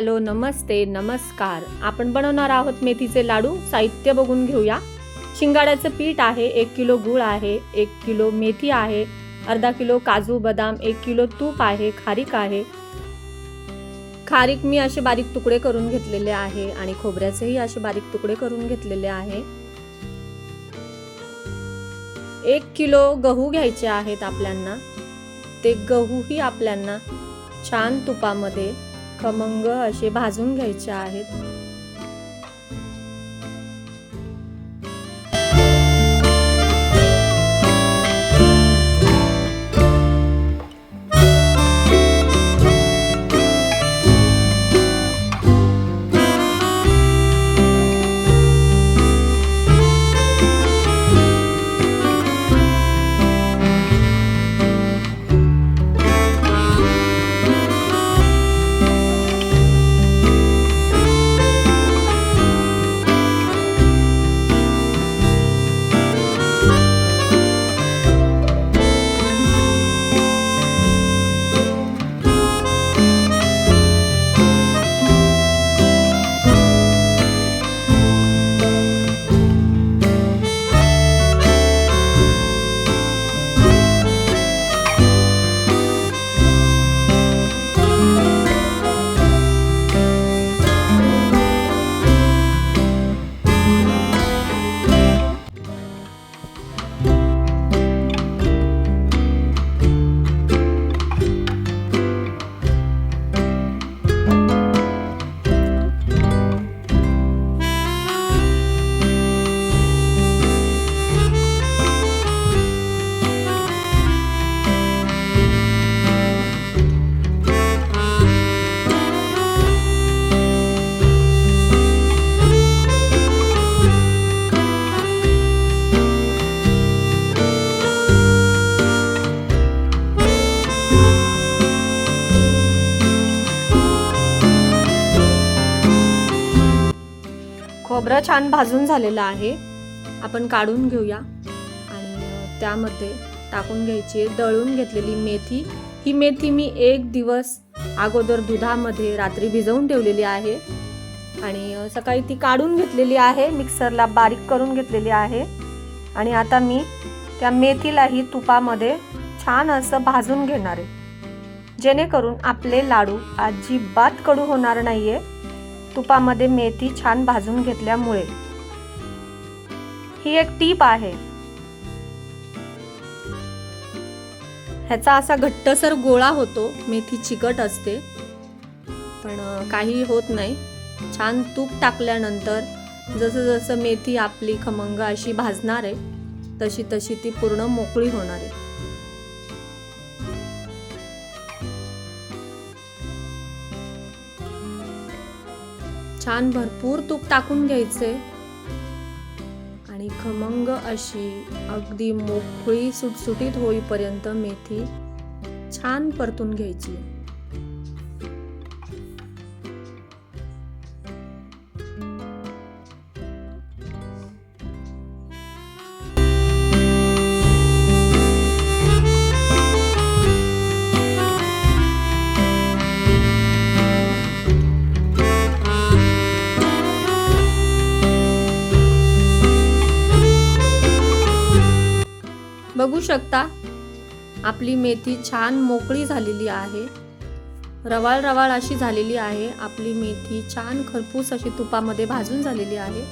Hello, नमस्ते, नमस्कार। आपण बनवणार आहोत मेथीचे लाडू। साहित्य बघून घेऊया। शिंगाड्याचं पीठ आहे, 1 किलो गूळ आहे, 1 किलो मेथी आहे, अर्धा किलो काजू बदाम, 1 किलो तूप आहे, खारीक आहे। खारीक मी असे बारीक तुकडे करून घेतलेले आहे आणि खोबऱ्याचेही असे बारीक तुकडे करून घेतलेले आहे। 1 किलो गहू घ्यायचे आहेत आपल्याला। ते गहूही आपल्याला छान तुपामध्ये खमंग असे भाजून घ्यायचे आहेत। खोबरं छान भाजून झालेलं आहे। आपण काढून घेऊया आणि त्यामध्ये टाकून घ्यायची दळून घेतलेली मेथी। ही मेथी मी 1 दिवस अगोदर दुधामध्ये रात्री भिजवून ठेवलेली आहे आणि सकाळी ती काढून घेतलेली आहे, मिक्सरला बारीक करून घेतलेली आहे। आणि आता मी त्या मेथीलाही तुपामध्ये छान असं भाजून घेणार आहे, जेणेकरून आपले लाडू अजिबात कडू होणार नाहीये। तुपामध्ये मेथी छान भाजून घेतल्यामुळे ही एक टीप आहे। ह्याचा असा घट्टसर गोळा होतो, मेथी चिकट असते पण काही होत नाही। छान तूप टाकल्यानंतर जसं जसं मेथी आपली खमंग अशी भाजणार आहे तशी तशी ती पूर्ण मोकळी होणार आहे। छान भरपूर तूप टाकून घ्यायचे आणि खमंग अशी अगदी मोकळी सुटसुटीत होईपर्यंत मेथी छान परतून घ्यायची। बघू शकता आपली मेथी छान मोकळी झालेली आहे, रवाळ रवाळ अशी झालेली आहे। आपली मेथी छान खरपूस अशी तुपामध्ये भाजून झालेली आहे।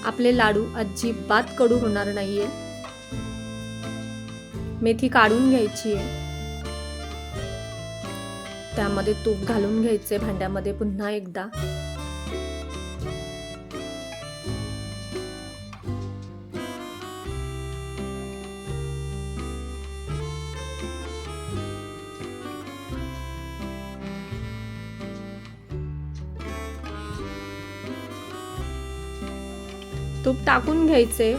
आपले लाडू अजिबात कडू होणार नाहीये। मेथी काढून घ्यायची आहे, त्यामध्ये तूप घालून घ्यायचे भांड्यामध्ये पुन्हा एकदा। तूप टाकून घ्यायचे।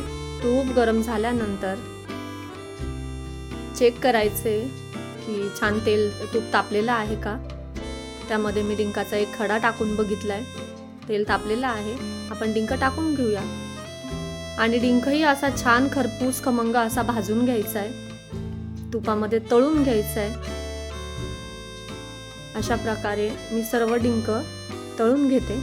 तूप गरम झाल्यानंतर चेक करायचे की छान तूप तापलेलं आहे का। त्यामध्ये मी डिंकाचा एक खडा टाकून बघितलाय, तेल तापलेलं आहे। आपण डिंक टाकून घेऊया आणि डिंकही असा छान खरपूस खमंग असा भाजून घ्यायचा आहे, तुपामध्ये तळून घ्यायचा आहे। अशा प्रकारे मी सर्व डिंक तळून घेते.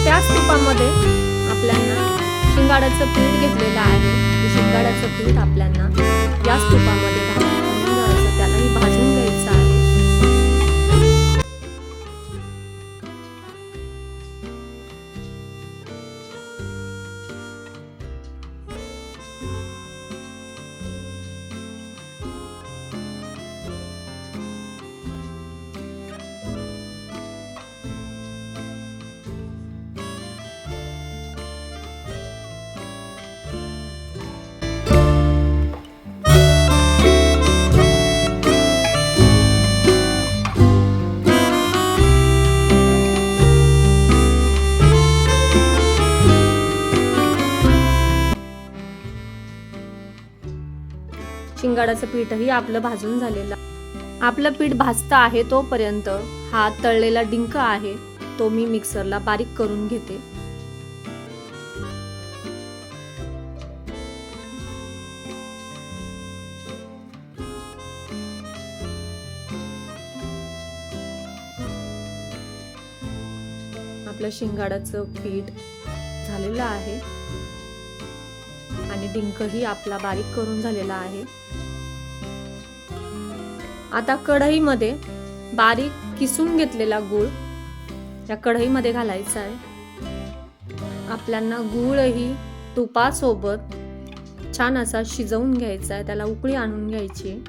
त्याच तुपामध्ये आपल्याला शिंगाड्याचं पीठ घेतलेलं आहे. शिंगाड्याचं पीठ आपल्याला याच तुपामध्ये घालून घ्यायचं, त्यालाही भाजून घ्यायचं आहे. शिंगाड्याचं पीठही आपलं भाजून झालेलं. आपलं पीठ भाजतं आहे तोपर्यंत हा तळलेला डिंक आहे तो मी मिक्सरला बारीक करून घेते. आपलं शिंगाड्याचं पीठ झालेलं आहे आणि डिंकही आपला बारीक करून झालेला आहे. आता कढईमध्ये बारीक किसून घेतलेला गूळ या कढईमध्ये घालायचा आहे. आपल्याला गूळही तुपासोबत छान असा शिजवून घ्यायचा आहे, त्याला उकळी आणून घ्यायची.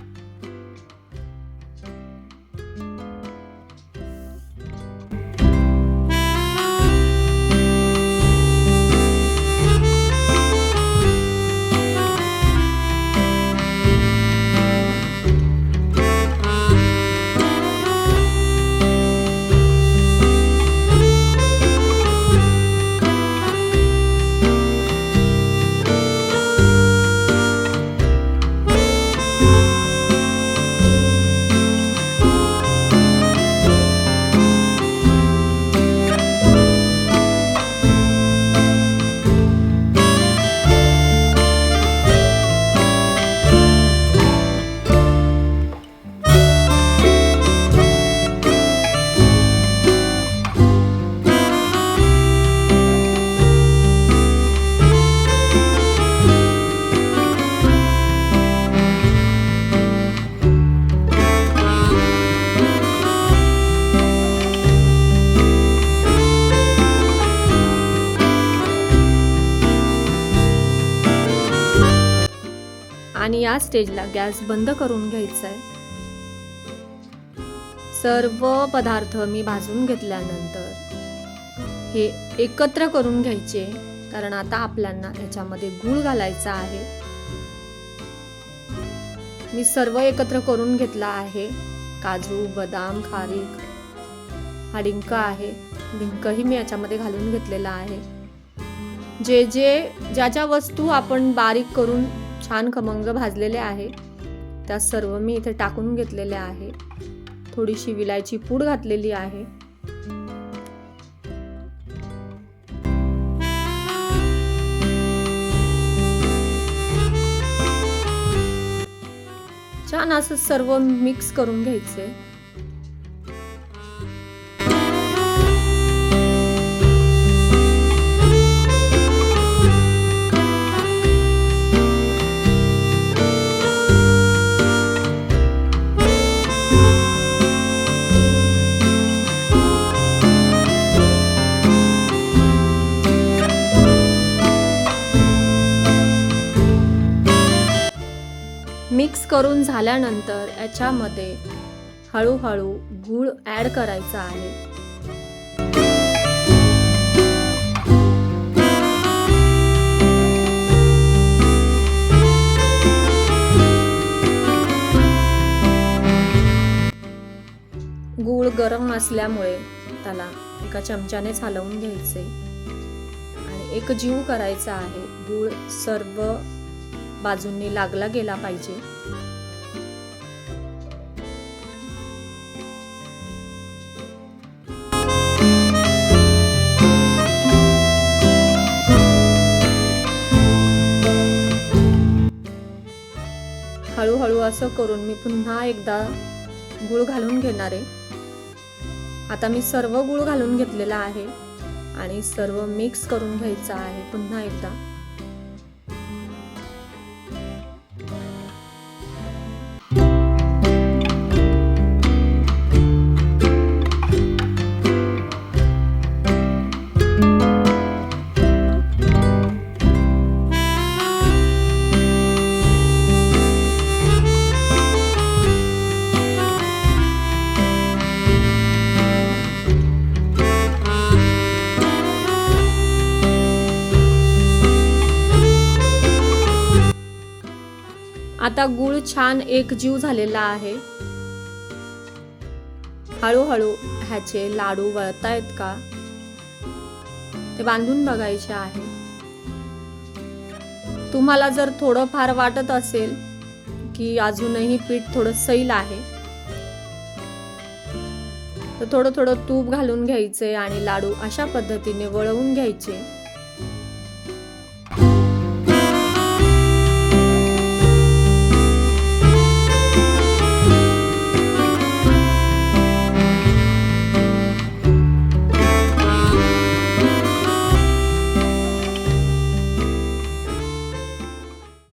आणि या स्टेजला गॅस बंद करून घ्यायचा आहे. सर्व पदार्थ मी भाजून घेतल्यानंतर हे एकत्र करून घ्यायचे, कारण आता आपल्याला याच्यामध्ये गूळ घालायचा आहे. मी सर्व एकत्र करून घेतला आहे. काजू, बदाम, खारीक, हा डिंक आहे. डिंकही मी याच्यामध्ये घालून घेतलेला आहे. ज्या ज्या वस्तू आपण बारीक करून छान खमंग भाजलेले आहे त्या सर्व मी इथे टाकून घेतलेले आहे. थोडीशी विलायची पूड घातलेली आहे. छान असं सर्व मिक्स करून घ्यायचे. मिक्स करून झाल्यानंतर याच्यामध्ये हळूहळू गूळ ॲड करायचा आहे. गूळ गरम असल्यामुळे त्याला एका चमच्याने हलवून घ्यायचे आणि एकजीव करायचा आहे. गूळ सर्व बाजूंनी लागला गेला पाहिजे. हळूहळू असं करून मी पुन्हा एकदा गूळ घालून घेणार आहे. आता मी सर्व गूळ घालून घेतलेला आहे आणि सर्व मिक्स करून घ्यायचं आहे पुन्हा एकदा. आता गूळ छान एकजीव झालेला आहे. हळूहळू ह्याचे लाडू वळतायत का ते बांधून बघायचे आहे. तुम्हाला जर थोडं फार वाटत असेल की अजूनही पीठ थोडं सैल आहे तर थोडं थोडं तूप घालून घ्यायचे आणि लाडू अशा पद्धतीने वळवून घ्यायचे.